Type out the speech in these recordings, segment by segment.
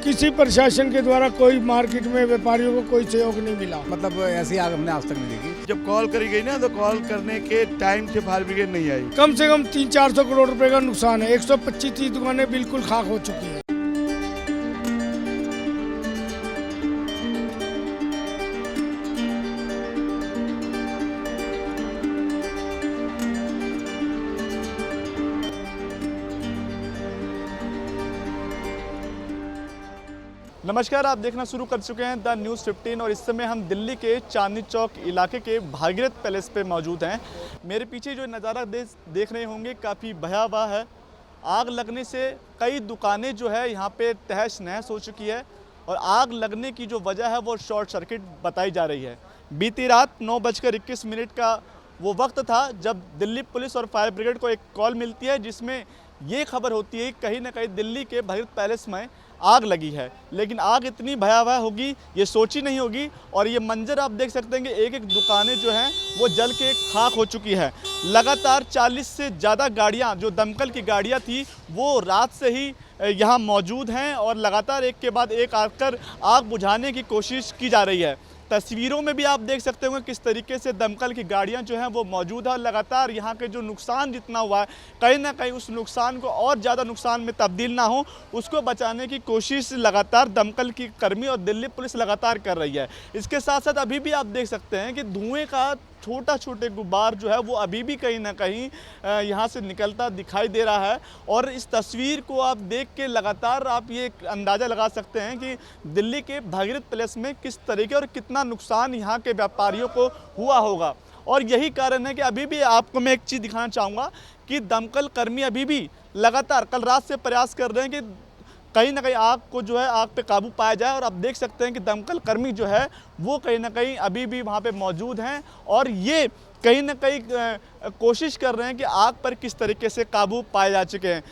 किसी प्रशासन के द्वारा कोई मार्केट में व्यापारियों को कोई सहयोग नहीं मिला। मतलब ऐसी आग हमने आज तक नहीं देखी। जब कॉल करी गई ना तो कॉल करने के टाइम से फायर ब्रिगेड नहीं आई। कम से कम 300-400 करोड़ रुपए का नुकसान है। 125 दुकानें बिल्कुल खाक हो चुकी हैं। नमस्कार, आप देखना शुरू कर चुके हैं द न्यूज़ 15 और इस समय हम दिल्ली के चांदनी चौक इलाके के भागीरथ पैलेस पे मौजूद हैं। मेरे पीछे जो नज़ारा देख रहे होंगे काफ़ी भयावह है। आग लगने से कई दुकानें जो है यहाँ पे तहस नहस हो चुकी है और आग लगने की जो वजह है वो शॉर्ट सर्किट बताई जा रही है। बीती रात 9:21 का वो वक्त था जब दिल्ली पुलिस और फायर ब्रिगेड को एक कॉल मिलती है जिसमें ये खबर होती है कि कहीं ना कहीं दिल्ली के भागीरथ पैलेस में आग लगी है। लेकिन आग इतनी भयावह होगी ये सोची नहीं होगी और ये मंजर आप देख सकते हैं कि एक एक दुकानें जो हैं वो जल के खाक हो चुकी है। लगातार 40 से ज़्यादा गाड़ियां जो दमकल की गाड़ियां थी वो रात से ही यहाँ मौजूद हैं और लगातार एक के बाद एक आकर आग बुझाने की कोशिश की जा रही है। तस्वीरों में भी आप देख सकते होंगे किस तरीके से दमकल की गाड़ियां जो हैं वो मौजूद है और लगातार यहाँ के जो नुकसान जितना हुआ है कहीं ना कहीं उस नुकसान को और ज़्यादा नुकसान में तब्दील ना हो उसको बचाने की कोशिश लगातार दमकल की कर्मी और दिल्ली पुलिस लगातार कर रही है। इसके साथ साथ अभी भी आप देख सकते हैं कि धुएँ का छोटे गुब्बार जो है वो अभी भी कहीं ना कहीं यहाँ से निकलता दिखाई दे रहा है और इस तस्वीर को आप देख के लगातार आप ये अंदाज़ा लगा सकते हैं कि दिल्ली के भागीरथ पैलेस में किस तरीके और कितना नुकसान यहाँ के व्यापारियों को हुआ होगा। और यही कारण है कि अभी भी आपको मैं एक चीज़ दिखाना चाहूँगा कि दमकल कर्मी अभी भी लगातार कल रात से प्रयास कर रहे हैं कि कहीं ना कहीं आग को जो है आग पे काबू पाया जाए और आप देख सकते हैं कि दमकल कर्मी जो है वो कहीं ना कहीं अभी भी वहाँ पे मौजूद हैं और ये कहीं ना कहीं कोशिश कर रहे हैं कि आग पर किस तरीके से काबू पाए जा चुके हैं।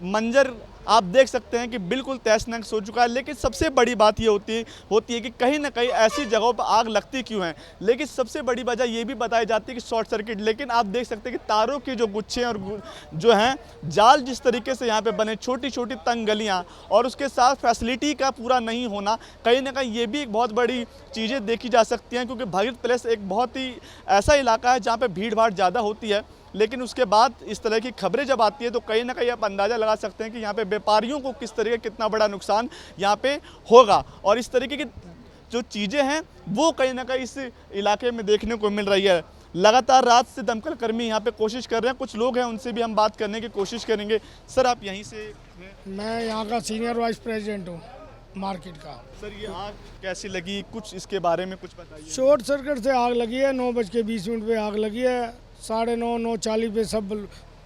मंजर आप देख सकते हैं कि बिल्कुल तहस-नहस हो चुका है। लेकिन सबसे बड़ी बात ये होती है कि कहीं ना कहीं ऐसी जगहों पर आग लगती क्यों है। लेकिन सबसे बड़ी वजह ये भी बताई जाती है कि शॉर्ट सर्किट। लेकिन आप देख सकते हैं कि तारों के जो गुच्छे और जो हैं जाल जिस तरीके से यहाँ पे बने छोटी छोटी तंग गलियाँ और उसके साथ फैसिलिटी का पूरा नहीं होना कहीं ना कहीं ये भी एक बहुत बड़ी चीज़ें देखी जा सकती हैं क्योंकि भागीरथ पैलेस एक बहुत ही ऐसा इलाका है जहाँ पर भीड़ भाड़ ज़्यादा होती है। लेकिन उसके बाद इस तरह की खबरें जब आती है तो कहीं ना कहीं आप अंदाज़ा लगा सकते हैं कि यहाँ पे व्यापारियों को किस तरीके कितना बड़ा नुकसान यहाँ पे होगा और इस तरीके की जो चीज़ें हैं वो कहीं ना कहीं इस इलाके में देखने को मिल रही है। लगातार रात से दमकल कर्मी यहाँ पे कोशिश कर रहे हैं। कुछ लोग हैं उनसे भी हम बात करने की कोशिश करेंगे। सर आप यहीं से? मैं यहाँ का सीनियर वाइस प्रेसिडेंट हूँ मार्केट का। सर ये आग कैसी लगी, कुछ इसके बारे में कुछ बताइए। शॉर्ट सर्किट से आग लगी है। 9:20 पे आग लगी है। 9:30 पे सब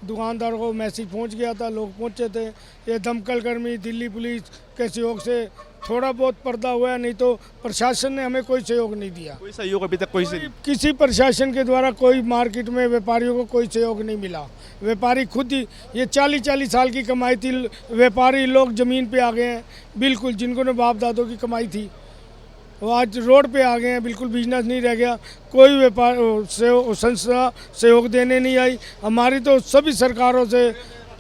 दुकानदारों को मैसेज पहुंच गया था, लोग पहुंचे थे। ये दमकल कर्मी दिल्ली पुलिस के सहयोग से थोड़ा बहुत पर्दा हुआ है, नहीं तो प्रशासन ने हमें कोई सहयोग नहीं दिया। कोई सहयोग अभी तक किसी प्रशासन के द्वारा कोई मार्केट में व्यापारियों को कोई सहयोग नहीं मिला। व्यापारी खुद ही ये 40-40 साल की कमाई थी, व्यापारी लोग ज़मीन पे आ गए हैं बिल्कुल, जिनको ने बाप दादों की कमाई थी वो आज रोड पे आ गए हैं। बिल्कुल बिजनेस नहीं रह गया। कोई व्यापार संस्था सहयोग देने नहीं आई। हमारी तो सभी सरकारों से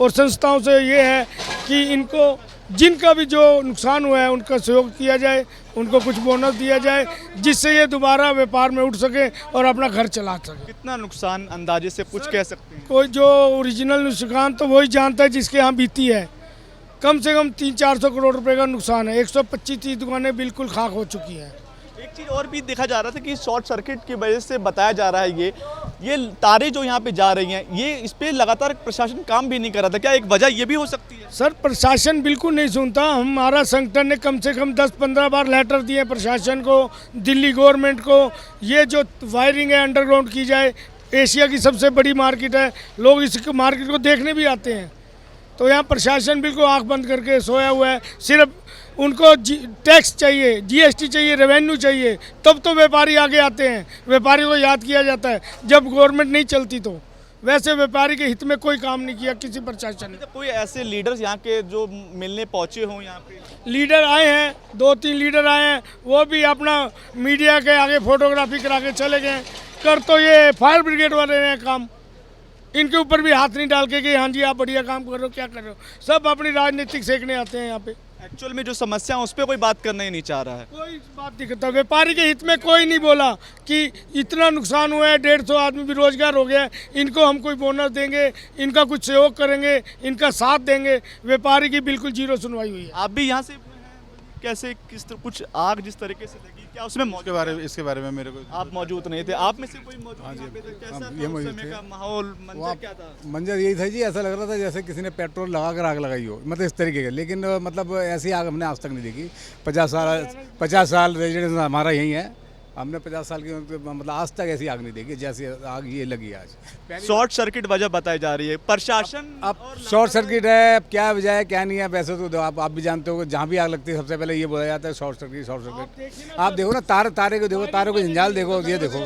और संस्थाओं से ये है कि इनको जिनका भी जो नुकसान हुआ है उनका सहयोग किया जाए, उनको कुछ बोनस दिया जाए जिससे ये दोबारा व्यापार में उठ सके और अपना घर चला सके। कितना नुकसान अंदाजे से कुछ कह सकते हैं? कोई जो ओरिजिनल नुकसान तो वही जानता है जिसके यहाँ बीती है। कम से कम 300-400 करोड़ रुपए का नुकसान है। 125 दुकानें बिल्कुल खाक हो चुकी हैं। एक चीज़ और भी देखा जा रहा था कि शॉर्ट सर्किट की वजह से बताया जा रहा है ये तारें जो यहाँ पे जा रही हैं ये इस पे लगातार प्रशासन काम भी नहीं कर रहा था। क्या एक वजह ये भी हो सकती है? सर प्रशासन बिल्कुल नहीं सुनता। हमारा संगठन ने कम से कम 10-15 बार लेटर दिए प्रशासन को, दिल्ली गवर्नमेंट को। ये जो वायरिंग है अंडरग्राउंड की जाए। एशिया की सबसे बड़ी मार्केट है, लोग इस मार्केट को देखने भी आते हैं। तो यहाँ प्रशासन बिल्कुल आंख बंद करके सोया हुआ है। सिर्फ उनको टैक्स चाहिए, जीएसटी चाहिए, रेवेन्यू चाहिए, तब तो व्यापारी आगे आते हैं। व्यापारी को याद किया जाता है जब गवर्नमेंट नहीं चलती तो। वैसे व्यापारी के हित में कोई काम नहीं किया किसी प्रशासन ने। कोई ऐसे लीडर्स यहाँ के जो मिलने पहुँचे हों यहाँ पे? लीडर आए हैं, 2-3 लीडर आए हैं, वो भी अपना मीडिया के आगे फोटोग्राफी करा के चले गए। कर तो ये फायर ब्रिगेड वाले ने काम, इनके ऊपर भी हाथ नहीं डाल के कि हाँ जी आप बढ़िया काम कर रहे हो, क्या कर रहे हो। सब अपनी राजनीतिक सेकने आते हैं यहाँ पे। एक्चुअल में जो समस्या है उस पर कोई बात करना ही नहीं चाह रहा है। कोई बात नहीं करता, व्यापारी के हित में कोई नहीं बोला कि इतना नुकसान हुआ है, 150 आदमी बेरोजगार हो गया है, इनको हम कोई बोनस देंगे, इनका कुछ सहयोग करेंगे, इनका साथ देंगे। व्यापारी की बिल्कुल जीरो सुनवाई हुई है। आप भी यहाँ से हैं? कैसे कुछ आग जिस तरीके से लगी, क्या उसमें इसके बारे में मेरे को आप मौजूद नहीं थे? आप में से कोई मौजूद हाँ जी, यहाँ पे था? कैसा हाँ, था ये उस मौजूद समय थे। का माहौल, मंजर क्या था? मंजर यही था जी, ऐसा लग रहा था जैसे किसी ने पेट्रोल लगा कर आग लगाई हो, मतलब इस तरीके का। लेकिन मतलब ऐसी आग हमने आज तक नहीं देखी। 50 साल रेजिडेंस हमारा यही है, हमने 50 साल की मतलब आज तक ऐसी आग नहीं देखी जैसी आग ये लगी आज। शॉर्ट सर्किट वजह बताई जा रही है। प्रशासन अब शॉर्ट सर्किट है, क्या वजह है क्या नहीं है, वैसे तो आप भी जानते हो जहाँ भी आग लगती है सबसे पहले ये बोला जाता है शॉर्ट सर्किट, शॉर्ट सर्किट। आप देखो ना तारे को देखो, तारे को जंजाल देखो, ये देखो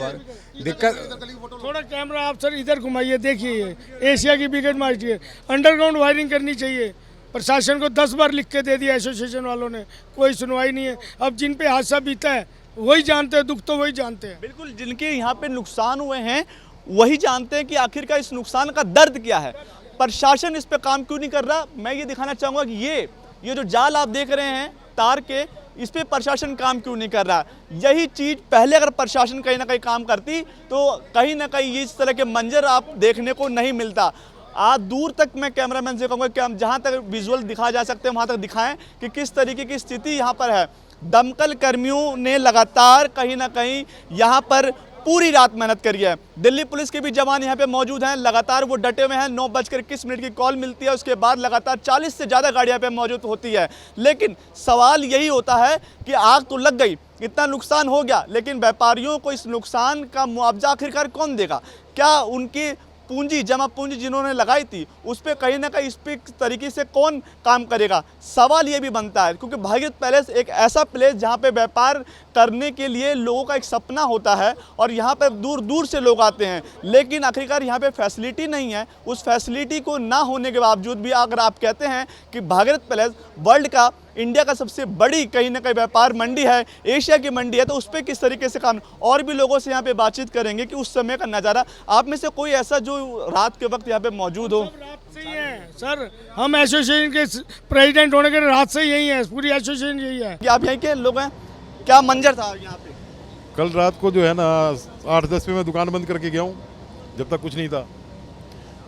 दिक्कत। थोड़ा कैमरा आप सर इधर घुमाइए, देखिए ये एशिया की बिगेस्ट मार्केट है। अंडरग्राउंड वायरिंग करनी चाहिए। प्रशासन को 10 बार लिख के दे दिया एसोसिएशन वालों ने, कोई सुनवाई नहीं है। अब जिन पे हादसा बीता है वही जानते हैं, दुख तो वही जानते हैं। बिल्कुल, जिनके यहाँ पे नुकसान हुए हैं वही जानते हैं कि आखिरकार इस नुकसान का दर्द क्या है। प्रशासन इस पे काम क्यों नहीं कर रहा? मैं ये दिखाना चाहूँगा कि ये जो जाल आप देख रहे हैं तार के, इस पे प्रशासन काम क्यों नहीं कर रहा? यही चीज़ पहले अगर प्रशासन कहीं ना कहीं काम करती तो कहीं ना कहीं इस तरह के मंजर आप देखने को नहीं मिलता। आज दूर तक मैं कैमरामैन से कहूँगा कि हम जहाँ तक विजुअल दिखाया जा सकते हैं वहाँ तक दिखाएं कि किस तरीके की स्थिति यहाँ पर है। दमकल कर्मियों ने लगातार कहीं ना कहीं यहाँ पर पूरी रात मेहनत करी है। दिल्ली पुलिस के भी जवान यहाँ पे मौजूद हैं, लगातार वो डटे हुए हैं। 9:21 की कॉल मिलती है, उसके बाद लगातार 40 से ज़्यादा गाड़ियाँ पे मौजूद होती है। लेकिन सवाल यही होता है कि आग तो लग गई, इतना नुकसान हो गया, लेकिन व्यापारियों को इस नुकसान का मुआवजा आखिरकार कौन देगा? क्या उनकी पूंजी, जमा पूंजी जिन्होंने लगाई थी उस पर कहीं ना कहीं इस पे तरीके से कौन काम करेगा? सवाल ये भी बनता है, क्योंकि भागीरथ पैलेस एक ऐसा प्लेस जहाँ पे व्यापार करने के लिए लोगों का एक सपना होता है और यहाँ पे दूर दूर से लोग आते हैं, लेकिन आखिरकार यहाँ पे फैसिलिटी नहीं है। उस फैसिलिटी को ना होने के बावजूद भी अगर आप कहते हैं कि भागीरथ पैलेस वर्ल्ड का, इंडिया का सबसे बड़ी कहीं ना कहीं व्यापार मंडी है, एशिया की मंडी है, तो उस पर किस तरीके से काम? और भी लोगों से यहाँ पे बातचीत करेंगे कि उस समय का नज़ारा। आप में से कोई ऐसा जो रात के वक्त यहाँ पे मौजूद हो? रात से ही है सर, हम एसोसिएशन के प्रेसिडेंट होने के रात से यही है, पूरी एसोसिएशन यही है। कि आप यहीं के लोग हैं? क्या मंजर था यहाँ पे? कल रात को जो है ना 8-10 पे मैं दुकान बंद करके गया हूँ, जब तक कुछ नहीं था।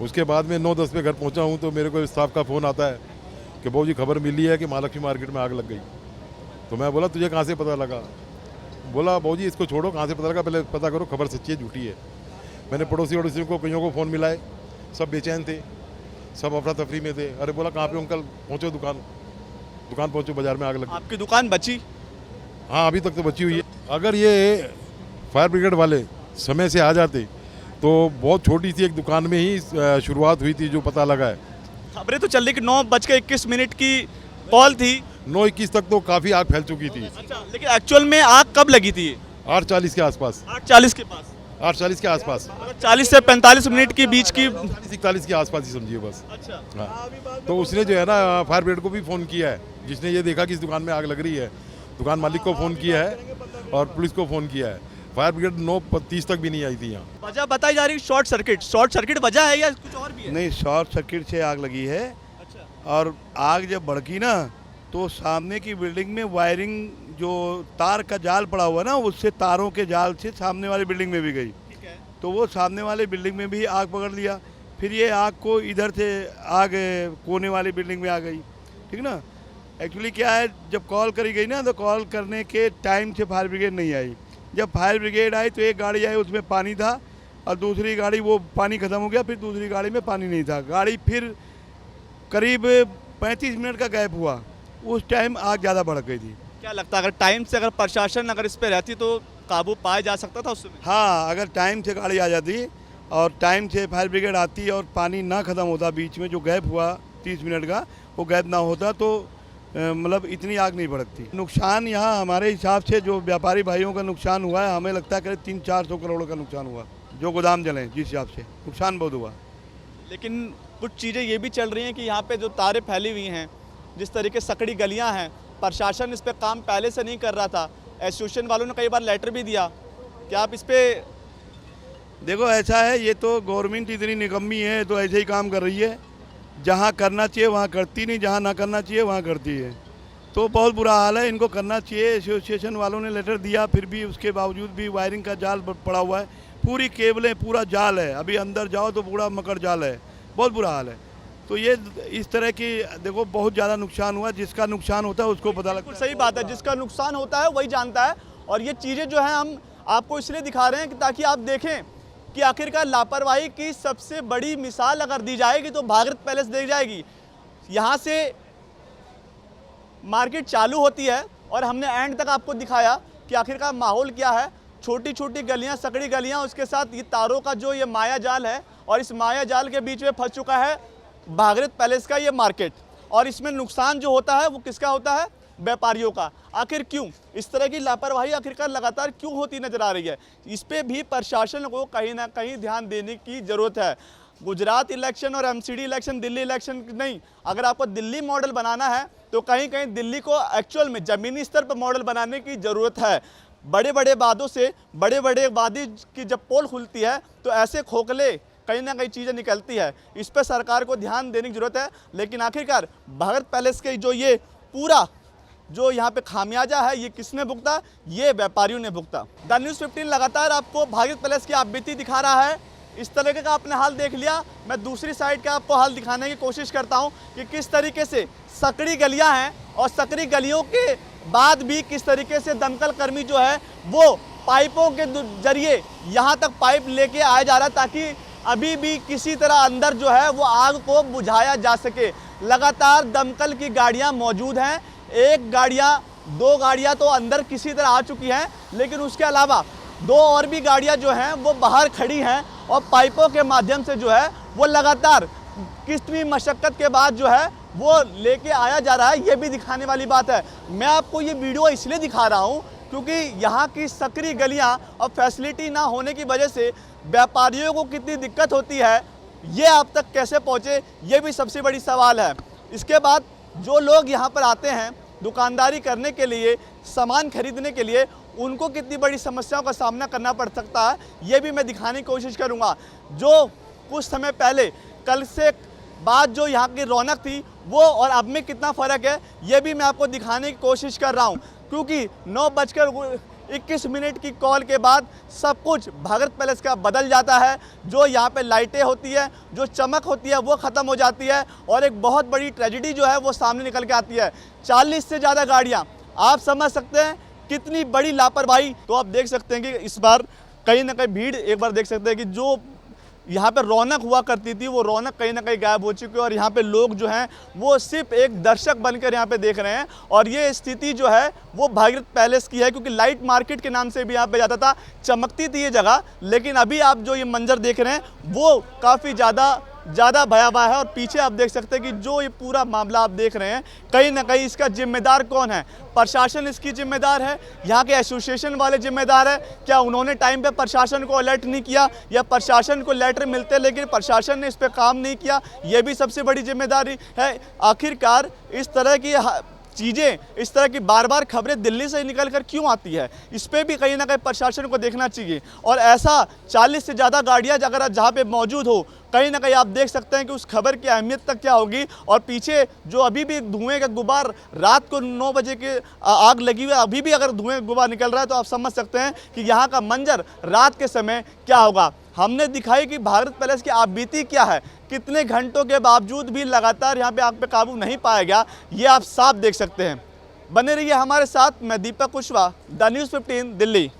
उसके बाद में 9-10 पे घर पहुँचा हूँ तो मेरे को स्टाफ का फ़ोन आता है कि बाबू जी खबर मिली है कि महालक्ष्मी मार्केट में आग लग गई। तो मैं बोला तुझे कहाँ से पता लगा? बोला बाबू जी इसको छोड़ो, कहाँ से पता लगा, पहले पता करो खबर सच्ची है झूठी है। मैंने पड़ोसियों को कईयों को फ़ोन मिलाए, सब बेचैन थे, सब अफरा तफरी में थे। अरे बोला कहाँ पे अंकल? पहुँचो दुकान पहुँचो, बाज़ार में आग लग गई। आपकी दुकान बची? हाँ अभी तक तो बची हुई है। अगर ये फायर ब्रिगेड वाले समय से आ जाते तो बहुत छोटी सी एक दुकान में ही शुरुआत हुई थी, जो पता लगा है। खबरें तो चल रही कि 9:21 की कॉल थी, 9:21 तक तो काफ़ी आग फैल चुकी थी। अच्छा, लेकिन एक्चुअल में आग कब लगी थी? 8:40 के आसपास। 8:40 के पास। 8:40 के आसपास, 40 से 45 मिनट के बीच की। 41 के आसपास ही समझिए बस। अच्छा, हाँ, तो उसने जो है ना फायर ब्रिगेड को भी फ़ोन किया है, जिसने ये देखा कि इस दुकान में आग लग रही है। दुकान मालिक को फ़ोन किया है और पुलिस को फ़ोन किया है। फायर ब्रिगेड 9:30 तक भी नहीं आई थी यहाँ। वजह बताई जा रही शॉर्ट सर्किट वजह है या कुछ और भी है? नहीं, शॉर्ट सर्किट से आग लगी है। अच्छा, और आग जब भड़की ना तो सामने की बिल्डिंग में वायरिंग, जो तार का जाल पड़ा हुआ ना, उससे तारों के जाल से सामने वाली बिल्डिंग में भी गई। ठीक है। तो वो सामने वाले बिल्डिंग में भी आग पकड़ लिया। फिर ये आग को इधर से आग कोने वाली बिल्डिंग में आ गई। ठीक ना? एक्चुअली क्या है, जब कॉल करी गई ना तो कॉल करने के टाइम से फायर ब्रिगेड नहीं आई। जब फायर ब्रिगेड आई तो एक गाड़ी आई, उसमें पानी था, और दूसरी गाड़ी, वो पानी ख़त्म हो गया, फिर दूसरी गाड़ी में पानी नहीं था। गाड़ी फिर करीब 35 मिनट का गैप हुआ, उस टाइम आग ज़्यादा भड़क गई थी। क्या लगता है अगर टाइम से अगर प्रशासन अगर इस पे रहती तो काबू पाया जा सकता था उस समय? हाँ, अगर टाइम से गाड़ी आ जाती और टाइम से फायर ब्रिगेड आती और पानी ना ख़त्म होता, बीच में जो गैप हुआ 30 मिनट का, वो गैप ना होता तो मतलब इतनी आग नहीं भड़कती। नुकसान यहाँ हमारे हिसाब से जो व्यापारी भाइयों का नुकसान हुआ है, हमें लगता है करीब 300-400 करोड़ का नुकसान हुआ, जो गोदाम जले, जिस हिसाब से नुकसान बहुत हुआ। लेकिन कुछ चीज़ें ये भी चल रही हैं कि यहाँ पे जो तारें फैली हुई हैं, जिस तरीके सकड़ी गलियाँ हैं, प्रशासन इस पर काम पहले से नहीं कर रहा था। एसोसिएशन वालों ने कई बार लेटर भी दिया। क्या आप इस पर? देखो ऐसा है, ये तो गवर्नमेंट इतनी निकम्मी है तो ऐसे ही काम कर रही है। जहाँ करना चाहिए वहाँ करती नहीं, जहाँ ना करना चाहिए वहाँ करती है। तो बहुत बुरा हाल है। इनको करना चाहिए। एसोसिएशन वालों ने लेटर दिया, फिर भी उसके बावजूद भी वायरिंग का जाल पड़ा हुआ है, पूरी केबलें, पूरा जाल है। अभी अंदर जाओ तो पूरा मकर जाल है, बहुत बुरा हाल है। तो ये इस तरह की देखो बहुत ज़्यादा नुकसान हुआ। जिसका नुकसान होता है उसको पता लगता है। सही बात है, जिसका नुकसान होता है वही जानता है। और ये चीज़ें जो हैं हम आपको इसलिए दिखा रहे हैं कि ताकि आप देखें कि आखिरकार लापरवाही की सबसे बड़ी मिसाल अगर दी जाएगी तो भागीरथ पैलेस दी जाएगी। यहाँ से मार्केट चालू होती है और हमने एंड तक आपको दिखाया कि आखिरकार माहौल क्या है। छोटी छोटी गलियाँ, सकड़ी गलियाँ, उसके साथ ये तारों का जो ये माया जाल है, और इस माया जाल के बीच में फंस चुका है भागीरथ पैलेस का ये मार्केट। और इसमें नुकसान जो होता है वो किसका होता है? व्यापारियों का। आखिर क्यों इस तरह की लापरवाही आखिरकार लगातार क्यों होती नजर आ रही है? इस पे भी प्रशासन को कहीं ना कहीं ध्यान देने की ज़रूरत है। गुजरात इलेक्शन और एमसीडी इलेक्शन, दिल्ली इलेक्शन नहीं, अगर आपको दिल्ली मॉडल बनाना है तो कहीं कहीं दिल्ली को एक्चुअल में ज़मीनी स्तर पर मॉडल बनाने की ज़रूरत है। बड़े बड़े वादों से, बड़े बड़े वादे की जब पोल खुलती है तो ऐसे खोखले कहीं ना कहीं चीज़ें निकलती है। इस पर सरकार को ध्यान देने की ज़रूरत है। लेकिन आखिरकार भागीरथ पैलेस के जो ये पूरा जो यहाँ पे खामियाजा है, ये किसने भुगता? ये व्यापारियों ने भुगता। द न्यूज़ 15 लगातार आपको भागीरथ पैलेस की आपबीती दिखा रहा है। इस तरीके का आपने हाल देख लिया, मैं दूसरी साइड का आपको हाल दिखाने की कोशिश करता हूँ कि किस तरीके से सकड़ी गलियाँ हैं और सकड़ी गलियों के बाद भी किस तरीके से दमकल कर्मी जो है वो पाइपों के जरिए यहाँ तक पाइप लेके आया जा रहा है ताकि अभी भी किसी तरह अंदर जो है वो आग को बुझाया जा सके। लगातार दमकल की गाड़ियाँ मौजूद हैं। एक गाड़ियाँ, दो गाड़ियाँ तो अंदर किसी तरह आ चुकी हैं, लेकिन उसके अलावा दो और भी गाड़ियाँ जो हैं वो बाहर खड़ी हैं और पाइपों के माध्यम से जो है वो लगातार कितनी मशक्क़त के बाद जो है वो लेके आया जा रहा है। ये भी दिखाने वाली बात है। मैं आपको ये वीडियो इसलिए दिखा रहा हूँ क्योंकि यहाँ की सकरी गलियाँ और फैसिलिटी ना होने की वजह से व्यापारियों को कितनी दिक्कत होती है, ये आप तक कैसे पहुँचे, ये भी सबसे बड़ी सवाल है। इसके बाद जो लोग यहाँ पर आते हैं दुकानदारी करने के लिए, सामान खरीदने के लिए, उनको कितनी बड़ी समस्याओं का सामना करना पड़ सकता है, ये भी मैं दिखाने की कोशिश करूँगा। जो कुछ समय पहले, कल से बाद जो यहाँ की रौनक थी वो और अब में कितना फ़र्क है, ये भी मैं आपको दिखाने की कोशिश कर रहा हूँ। क्योंकि 9:21 की कॉल के बाद सब कुछ भागीरथ पैलेस का बदल जाता है। जो यहाँ पे लाइटें होती है, जो चमक होती है वो ख़त्म हो जाती है और एक बहुत बड़ी ट्रेजेडी जो है वो सामने निकल के आती है। 40 से ज़्यादा गाड़ियाँ, आप समझ सकते हैं कितनी बड़ी लापरवाही। तो आप देख सकते हैं कि इस बार कहीं ना कहीं भीड़, एक बार देख सकते हैं कि जो यहाँ पे रौनक हुआ करती थी वो रौनक कहीं ना कहीं गायब हो चुकी है और यहाँ पे लोग जो हैं वो सिर्फ एक दर्शक बनकर यहाँ पे देख रहे हैं। और ये स्थिति जो है वो भागीरथ पैलेस की है, क्योंकि लाइट मार्केट के नाम से भी यहाँ पे जाता था, चमकती थी ये जगह। लेकिन अभी आप जो ये मंजर देख रहे हैं वो काफ़ी ज़्यादा भयावह है। और पीछे आप देख सकते हैं कि जो ये पूरा मामला आप देख रहे हैं, कहीं ना कहीं इसका जिम्मेदार कौन है? प्रशासन इसकी जिम्मेदार है, यहाँ के एसोसिएशन वाले जिम्मेदार है। क्या उन्होंने टाइम पे प्रशासन को अलर्ट नहीं किया, या प्रशासन को लेटर मिलते लेकिन प्रशासन ने इस पर काम नहीं किया? ये भी सबसे बड़ी जिम्मेदारी है। आखिरकार इस तरह की चीज़ें, इस तरह की बार बार खबरें दिल्ली से निकल कर क्यों आती है, इस पर भी कहीं ना कहीं प्रशासन को देखना चाहिए। और ऐसा 40 से ज़्यादा गाड़ियाँ अगर जहाँ पे मौजूद हो, कहीं ना कहीं आप देख सकते हैं कि उस खबर की अहमियत तक क्या होगी। और पीछे जो अभी भी धुएं का गुबार, रात को 9 बजे के आग लगी हुई है, अभी भी अगर धुएं का गुबार निकल रहा है तो आप समझ सकते हैं कि यहाँ का मंजर रात के समय क्या होगा। हमने दिखाई कि भागीरथ पैलेस की आपबीती क्या है, कितने घंटों के बावजूद भी लगातार यहाँ पे आग पे काबू नहीं पाया गया, ये आप साफ देख सकते हैं। बने रहिए हमारे साथ। मैं दीपक कुशवाहा, द न्यूज़ 15 दिल्ली।